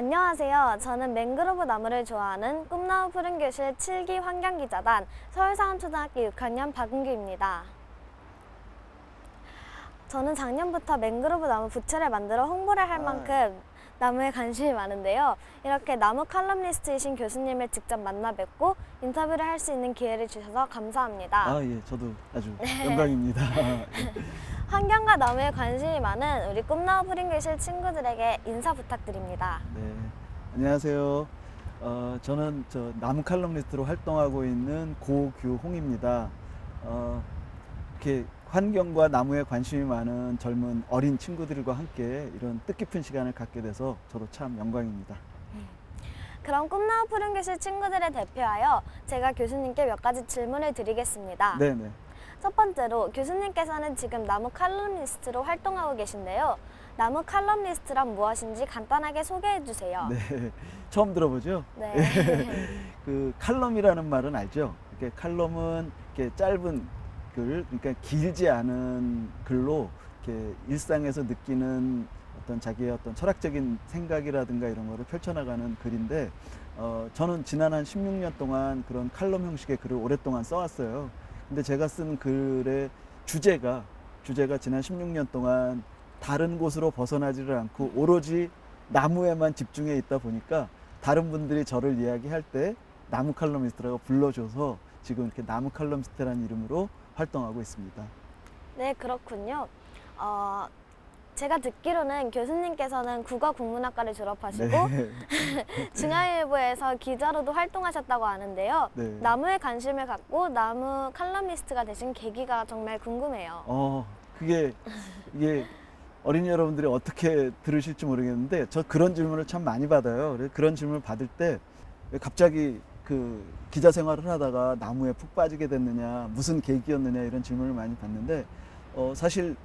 안녕하세요. 저는 맹그로브 나무를 좋아하는 꿈나무 푸른 교실 7기 환경기자단 서울상원초등학교 6학년 박은규입니다. 저는 작년부터 맹그로브 나무 부채를 만들어 홍보를 할 만큼 나무에 관심이 많은데요. 이렇게 나무 칼럼니스트이신 교수님을 직접 만나 뵙고 인터뷰를 할 수 있는 기회를 주셔서 감사합니다. 예, 저도 아주 영광입니다. 환경과 나무에 관심이 많은 우리 꿈나무 푸른 교실 친구들에게 인사 부탁드립니다. 네, 안녕하세요. 저는 나무 칼럼니스트로 활동하고 있는 고규홍입니다. 이렇게 환경과 나무에 관심이 많은 젊은 어린 친구들과 함께 이런 뜻깊은 시간을 갖게 돼서 저도 참 영광입니다. 그럼 꿈나무 푸른 교실 친구들을 대표하여 제가 교수님께 몇 가지 질문을 드리겠습니다. 네네. 첫 번째로 교수님께서는 지금 나무 칼럼니스트로 활동하고 계신데요. 나무 칼럼니스트란 무엇인지 간단하게 소개해 주세요. 네, 처음 들어보죠? 네. 그 칼럼이라는 말은 알죠? 이렇게 칼럼은 이렇게 짧은 글, 그러니까 길지 않은 글로 이렇게 일상에서 느끼는 어떤 자기의 어떤 철학적인 생각이라든가 이런 거를 펼쳐나가는 글인데, 저는 지난 한 16년 동안 그런 칼럼 형식의 글을 오랫동안 써왔어요. 근데 제가 쓴 글의 주제가 지난 16년 동안 다른 곳으로 벗어나지를 않고 오로지 나무에만 집중해 있다 보니까 다른 분들이 저를 이야기할 때 나무 칼럼니스트라고 불러줘서 지금 이렇게 나무 칼럼니스트라는 이름으로 활동하고 있습니다. 네, 그렇군요. 제가 듣기로는 교수님께서는 국어국문학과를 졸업하시고 네. 중앙일보에서 기자로도 활동하셨다고 아는데요. 네. 나무에 관심을 갖고 나무 칼럼니스트가 되신 계기가 정말 궁금해요. 이게 어린이 여러분들이 어떻게 들으실지 모르겠는데 저 그런 질문을 참 많이 받아요. 그런 질문을 받을 때 왜 갑자기 그 기자 생활을 하다가 나무에 푹 빠지게 됐느냐, 무슨 계기였느냐 이런 질문을 많이 받는데 사실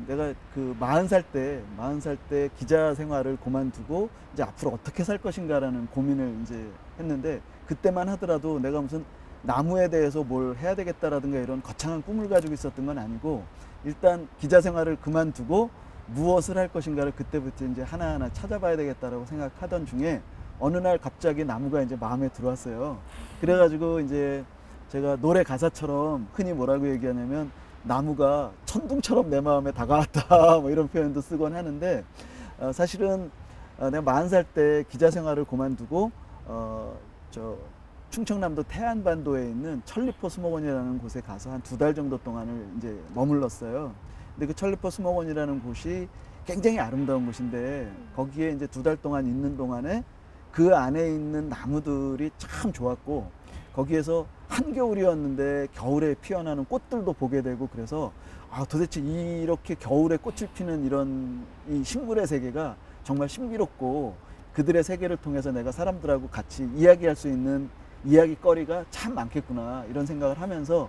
내가 그 40살 때 기자 생활을 그만두고 이제 앞으로 어떻게 살 것인가라는 고민을 이제 했는데, 그때만 하더라도 내가 무슨 나무에 대해서 뭘 해야 되겠다라든가 이런 거창한 꿈을 가지고 있었던 건 아니고, 일단 기자 생활을 그만두고 무엇을 할 것인가를 그때부터 이제 하나하나 찾아봐야 되겠다라고 생각하던 중에 어느 날 갑자기 나무가 이제 마음에 들어왔어요. 그래가지고 이제 제가 노래 가사처럼 흔히 뭐라고 얘기하냐면 나무가 천둥처럼 내 마음에 다가왔다 뭐 이런 표현도 쓰곤 하는데, 사실은 내가 40살 때 기자 생활을 그만두고 충청남도 태안반도에 있는 천리포 수목원이라는 곳에 가서 한 2달 정도 동안을 이제 머물렀어요. 근데 그 천리포 수목원이라는 곳이 굉장히 아름다운 곳인데, 거기에 이제 2달 동안 있는 동안에 그 안에 있는 나무들이 참 좋았고, 거기에서 한겨울이었는데 겨울에 피어나는 꽃들도 보게 되고, 그래서 도대체 이렇게 겨울에 꽃을 피는 이런 이 식물의 세계가 정말 신비롭고, 그들의 세계를 통해서 내가 사람들하고 같이 이야기할 수 있는 이야기거리가 참 많겠구나 이런 생각을 하면서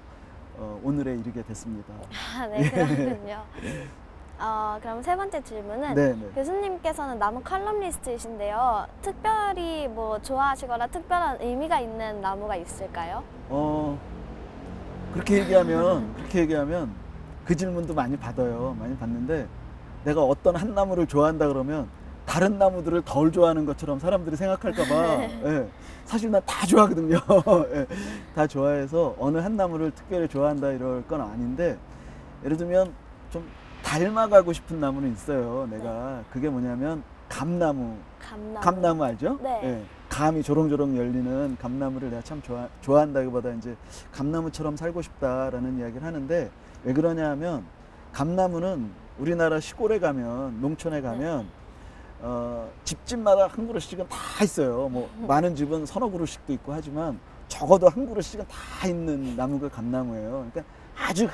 오늘에 이르게 됐습니다. 네, 그렇군요. 그럼 세 번째 질문은 네네. 교수님께서는 나무 칼럼니스트이신데요. 특별히 뭐 좋아하시거나 특별한 의미가 있는 나무가 있을까요? 그렇게 얘기하면 그 질문도 많이 받아요. 많이 받는데, 내가 어떤 한 나무를 좋아한다 그러면 다른 나무들을 덜 좋아하는 것처럼 사람들이 생각할까 봐. 예, 사실 난 다 좋아하거든요. 예, 다 좋아해서 어느 한 나무를 특별히 좋아한다 이럴 건 아닌데, 예를 들면 좀 닮아가고 싶은 나무는 있어요. 내가 그게 뭐냐면 감나무 알죠? 네. 예, 감이 조롱조롱 열리는 감나무를 내가 참 좋아한다기보다 이제 감나무처럼 살고 싶다라는 이야기를 하는데, 왜 그러냐 하면 감나무는 우리나라 시골에 가면, 농촌에 가면 집집마다 한 그루씩은 다 있어요. 뭐 많은 집은 서너 그루씩도 있고 하지만 적어도 한 그루씩은 다 있는 나무가 감나무예요. 그러니까 아주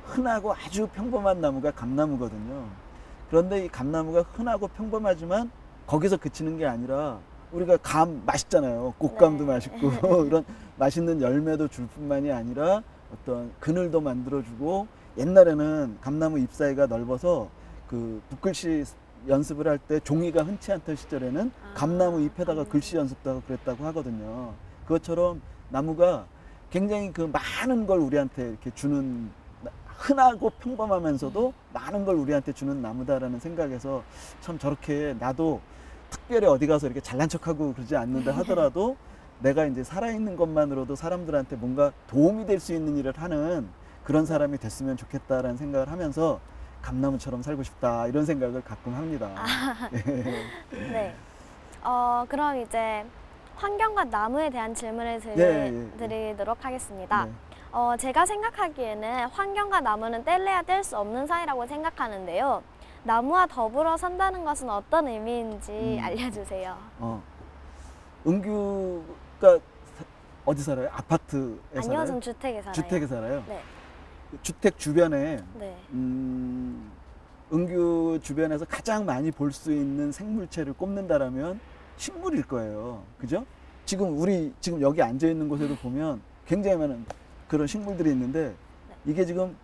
흔하고 아주 평범한 나무가 감나무거든요. 그런데 이 감나무가 흔하고 평범하지만 거기서 그치는 게 아니라, 우리가 감 맛있잖아요. 꽃감도 네. 맛있고 이런 맛있는 열매도 줄 뿐만이 아니라 어떤 그늘도 만들어주고, 옛날에는 감나무 잎 사이가 넓어서 그 붓글씨 연습을 할 때 종이가 흔치 않던 시절에는 감나무 잎에다가 글씨 연습도 하고 그랬다고 하거든요. 그것처럼 나무가 굉장히 그 많은 걸 우리한테 이렇게 주는, 흔하고 평범하면서도 많은 걸 우리한테 주는 나무다라는 생각에서 참 저렇게 나도 특별히 어디 가서 이렇게 잘난 척하고 그러지 않는다 하더라도 내가 이제 살아있는 것만으로도 사람들한테 뭔가 도움이 될 수 있는 일을 하는 그런 사람이 됐으면 좋겠다라는 생각을 하면서 감나무처럼 살고 싶다 이런 생각을 가끔 합니다. 네. 그럼 이제 환경과 나무에 대한 질문을 드리도록 하겠습니다. 네. 제가 생각하기에는 환경과 나무는 뗄래야 뗄 수 없는 사이라고 생각하는데요. 나무와 더불어 산다는 것은 어떤 의미인지 알려주세요. 은규가 어디 살아요? 아파트에 아니요, 살아요? 전 주택에 살아요. 주택에 살아요? 네. 주택 주변에 네. 은규 주변에서 가장 많이 볼 수 있는 생물체를 꼽는다라면 식물일 거예요. 그죠? 지금 여기 앉아 있는 곳에도 보면 굉장히 많은 그런 식물들이 있는데 이게 지금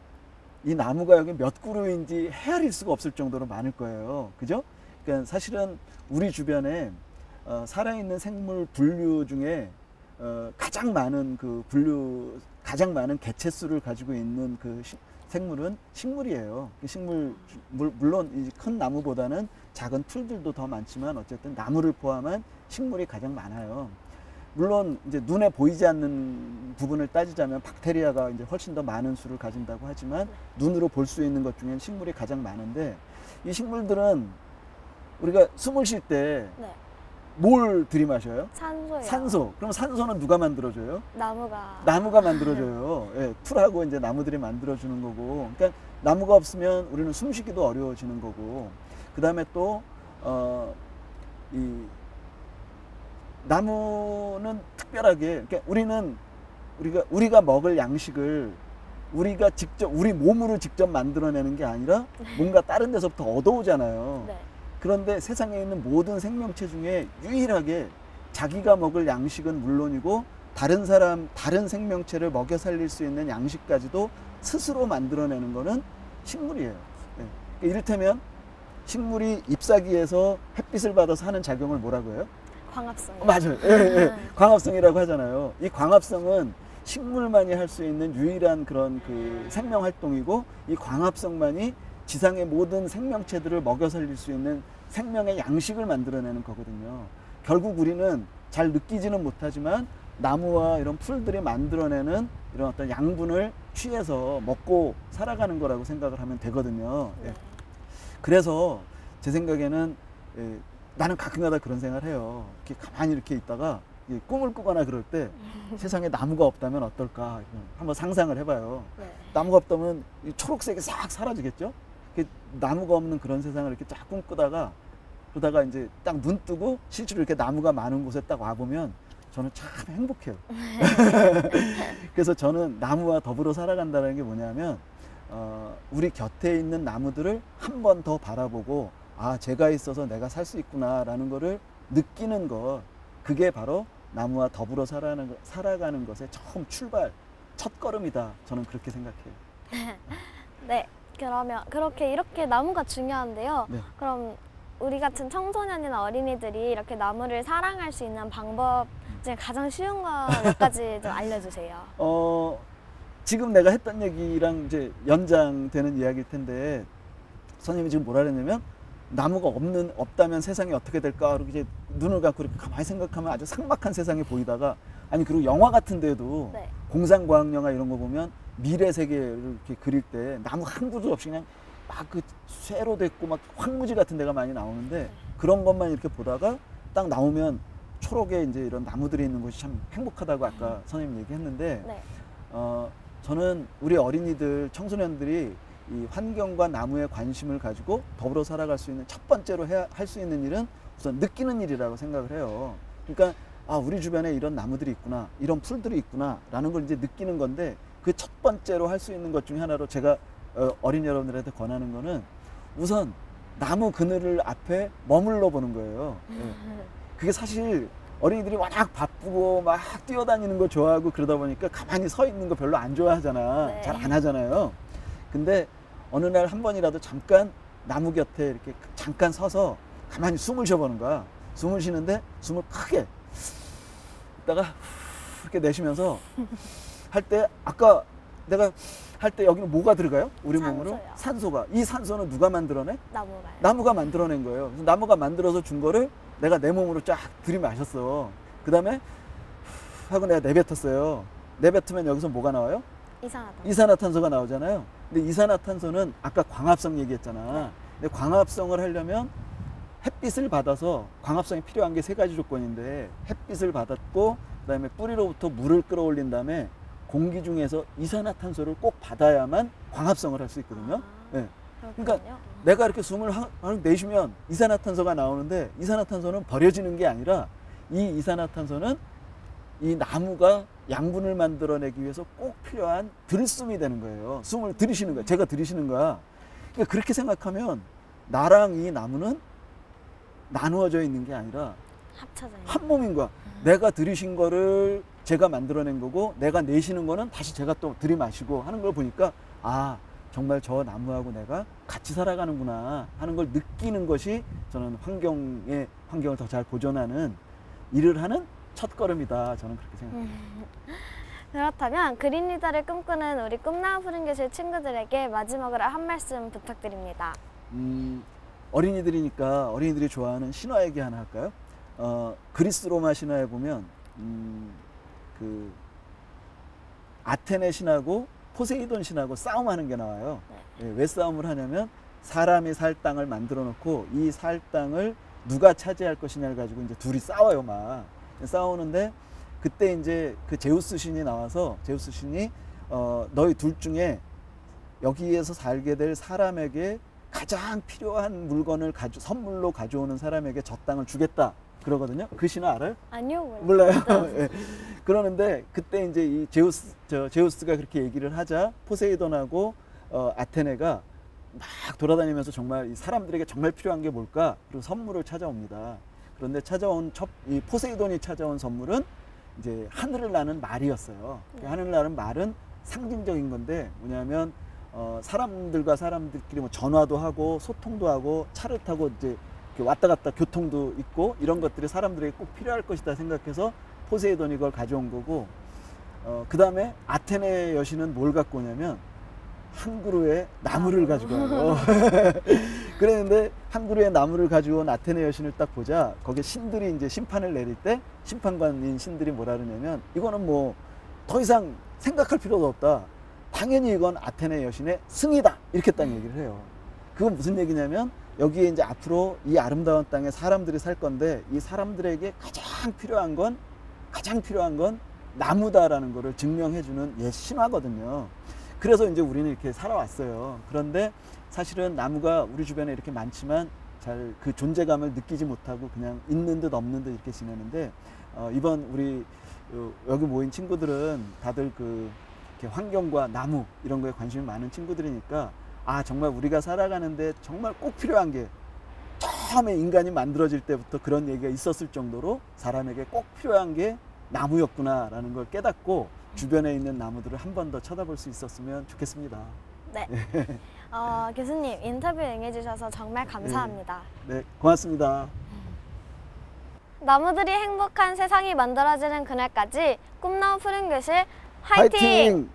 이 나무가 여기 몇 그루인지 헤아릴 수가 없을 정도로 많을 거예요. 그죠? 그러니까 사실은 우리 주변에 살아있는 생물 분류 중에 가장 많은 가장 많은 개체수를 가지고 있는 그 생물은 식물이에요. 물론 이 큰 나무보다는 작은 풀들도 더 많지만 어쨌든 나무를 포함한 식물이 가장 많아요. 물론 이제 눈에 보이지 않는 부분을 따지자면 박테리아가 이제 훨씬 더 많은 수를 가진다고 하지만 눈으로 볼 수 있는 것 중엔 식물이 가장 많은데 이 식물들은 우리가 숨을 쉴 때 뭘 들이마셔요? 산소요. 산소. 그럼 산소는 누가 만들어줘요? 나무가 만들어줘요. 예, 풀하고 이제 나무들이 만들어주는 거고. 그러니까 나무가 없으면 우리는 숨쉬기도 어려워지는 거고. 그 다음에 또, 이 나무는 특별하게, 그러니까 우리가 먹을 양식을 우리 몸으로 직접 만들어내는 게 아니라 뭔가 다른 데서부터 얻어오잖아요. 네. 그런데 세상에 있는 모든 생명체 중에 유일하게 자기가 먹을 양식은 물론이고 다른 생명체를 먹여 살릴 수 있는 양식까지도 스스로 만들어내는 거는 식물이에요. 네. 이를테면 식물이 잎사귀에서 햇빛을 받아서 하는 작용을 뭐라고 해요? 광합성. 맞아요. 광합성이라고 하잖아요. 이 광합성은 식물만이 할 수 있는 유일한 그런 그 생명 활동이고 이 광합성만이 지상의 모든 생명체들을 먹여 살릴 수 있는 생명의 양식을 만들어내는 거거든요. 결국 우리는 잘 느끼지는 못하지만 나무와 이런 풀들이 만들어내는 이런 어떤 양분을 취해서 먹고 살아가는 거라고 생각을 하면 되거든요. 네. 그래서 제 생각에는 나는 가끔가다 그런 생각을 해요. 이렇게 가만히 이렇게 있다가 꿈을 꾸거나 그럴 때 세상에 나무가 없다면 어떨까 한번 상상을 해봐요. 네. 나무가 없다면 이 초록색이 싹 사라지겠죠? 나무가 없는 그런 세상을 이렇게 쫙 꿈꾸다가 그러다가 이제 딱 눈 뜨고 실제로 이렇게 나무가 많은 곳에 딱 와보면 저는 참 행복해요. 그래서 저는 나무와 더불어 살아간다는 게 뭐냐면 우리 곁에 있는 나무들을 한 번 더 바라보고 아 제가 있어서 내가 살 수 있구나라는 거를 느끼는 것 그게 바로 나무와 더불어 살아가는 것의 처음 첫 걸음이다. 저는 그렇게 생각해요. 네. 그러면 이렇게 나무가 중요한데요. 네. 그럼 우리 같은 청소년이나 어린이들이 이렇게 나무를 사랑할 수 있는 방법 중에 가장 쉬운 거 몇 가지 좀 알려주세요. 지금 내가 했던 얘기랑 이제 연장되는 이야기일 텐데 선생님이 지금 뭐라 그랬냐면 나무가 없다면 세상이 어떻게 될까? 그리고 이제 눈을 감고 이렇게 가만히 생각하면 아주 삭막한 세상이 보이다가 아니 그리고 영화 같은 데도 네. 공상과학 영화 이런 거 보면 미래 세계를 이렇게 그릴 때 나무 한 그루 없이 그냥 막 그 쇠로 됐고 막 황무지 같은 데가 많이 나오는데 그런 것만 이렇게 보다가 딱 나오면 초록에 이제 이런 나무들이 있는 곳이 참 행복하다고 아까 선생님 얘기했는데 네. 저는 우리 어린이들 청소년들이 이 환경과 나무에 관심을 가지고 더불어 살아갈 수 있는 첫 번째로 할 수 있는 일은 우선 느끼는 일이라고 생각을 해요. 그러니까 아 우리 주변에 이런 나무들이 있구나 이런 풀들이 있구나 라는 걸 이제 느끼는 건데 그 첫 번째로 할 수 있는 것 중에 하나로 제가 어린 여러분들한테 권하는 거는 우선 나무 그늘 앞에 머물러 보는 거예요. 그게 사실 어린이들이 워낙 바쁘고 막 뛰어다니는 거 좋아하고 그러다 보니까 가만히 서 있는 거 별로 안 좋아하잖아. 네. 잘 안 하잖아요. 근데 어느 날 한 번이라도 잠깐 나무 곁에 이렇게 잠깐 서서 가만히 숨을 쉬어보는 거야. 숨을 쉬는데 숨을 크게 있다가 이렇게 내쉬면서 할 때 아까 내가 할 때 여기는 뭐가 들어가요? 우리 몸으로? 산소가. 이 산소는 누가 만들어내? 나무가요. 나무가 만들어낸 거예요. 그래서 나무가 만들어서 준 거를 내가 내 몸으로 쫙 들이마셨어. 그 다음에 하고 내가 내뱉었어요. 내뱉으면 여기서 뭐가 나와요? 이상하다. 이산화탄소가 나오잖아요. 근데 이산화탄소는 아까 광합성 얘기했잖아. 근데 광합성을 하려면 햇빛을 받아서, 광합성이 필요한 게 세 가지 조건인데, 햇빛을 받았고 그다음에 뿌리로부터 물을 끌어올린 다음에 공기 중에서 이산화탄소를 꼭 받아야만 광합성을 할 수 있거든요. 네. 그러니까 내가 이렇게 숨을 내쉬면 이산화탄소가 나오는데, 이산화탄소는 버려지는 게 아니라 이 이산화탄소는 이 나무가 양분을 만들어내기 위해서 꼭 필요한 들숨이 되는 거예요. 숨을 들이쉬는 거야. 제가 들이쉬는 거야. 그러니까 그렇게 생각하면 나랑 이 나무는 나누어져 있는 게 아니라 합쳐져 있는. 한 몸인 거야. 내가 들이쉰 거를 제가 만들어낸 거고, 내가 내쉬는 거는 다시 제가 또 들이마시고 하는 걸 보니까, 아, 정말 저 나무하고 내가 같이 살아가는구나 하는 걸 느끼는 것이 저는 환경을 더 잘 보존하는 일을 하는 첫걸음이다. 저는 그렇게 생각합니다. 그렇다면 그린 리더를 꿈꾸는 우리 꿈나무 푸른 교실 친구들에게 마지막으로 한 말씀 부탁드립니다. 어린이들이니까 어린이들이 좋아하는 신화 얘기 하나 할까요? 그리스 로마 신화에 보면 그 아테네 신하고 포세이돈 신하고 싸움하는 게 나와요. 예, 왜 싸움을 하냐면 사람이 살 땅을 만들어 놓고 이 살 땅을 누가 차지할 것이냐를 가지고 이제 둘이 싸워요. 막 싸우는데, 그때 이제 그 제우스 신이 나와서, 제우스 신이 너희 둘 중에 여기에서 살게 될 사람에게 가장 필요한 물건을 선물로 가져오는 사람에게 저 땅을 주겠다 그러거든요. 그 신화 알아요? 아니요, 몰라요. 예. 그러는데 그때 이제 이 제우스가 그렇게 얘기를 하자 포세이돈하고 아테네가 막 돌아다니면서 정말 이 사람들에게 정말 필요한 게 뭘까? 그리고 선물을 찾아옵니다. 그런데 이 포세이돈이 찾아온 선물은 이제 하늘을 나는 말이었어요. 하늘을 나는 말은 상징적인 건데 뭐냐면 사람들과 사람들끼리 뭐 전화도 하고 소통도 하고 차를 타고 이제 왔다 갔다 교통도 있고 이런 것들이 사람들에게 꼭 필요할 것이다 생각해서 포세이돈이 그걸 가져온 거고, 그 다음에 아테네 여신은 뭘 갖고 오냐면 한 그루의 나무를 가지고 와요. 그랬는데 한 그루의 나무를 가지고 온 아테네 여신을 딱 보자, 거기에 신들이 이제 심판을 내릴 때 심판관인 신들이 뭐라 그러냐면, 이거는 뭐 더 이상 생각할 필요도 없다. 당연히 이건 아테네 여신의 승이다. 이렇게 딱 얘기를 해요. 그건 무슨 얘기냐면, 여기에 이제 앞으로 이 아름다운 땅에 사람들이 살 건데, 이 사람들에게 가장 필요한 건 나무다라는 거를 증명해주는 옛 신화거든요. 그래서 이제 우리는 이렇게 살아왔어요. 그런데 사실은 나무가 우리 주변에 이렇게 많지만 잘 그 존재감을 느끼지 못하고 그냥 있는 듯 없는 듯 이렇게 지내는데, 이번 우리 여기 모인 친구들은 다들 이렇게 환경과 나무 이런 거에 관심이 많은 친구들이니까, 아, 정말 우리가 살아가는데 정말 꼭 필요한 게, 처음에 인간이 만들어질 때부터 그런 얘기가 있었을 정도로 사람에게 꼭 필요한 게 나무였구나라는 걸 깨닫고 주변에 있는 나무들을 한 번 더 쳐다볼 수 있었으면 좋겠습니다. 네. 교수님 인터뷰 응해주셔서 정말 감사합니다. 네, 고맙습니다. 나무들이 행복한 세상이 만들어지는 그날까지 꿈나무 푸른 교실 화이팅! 화이팅!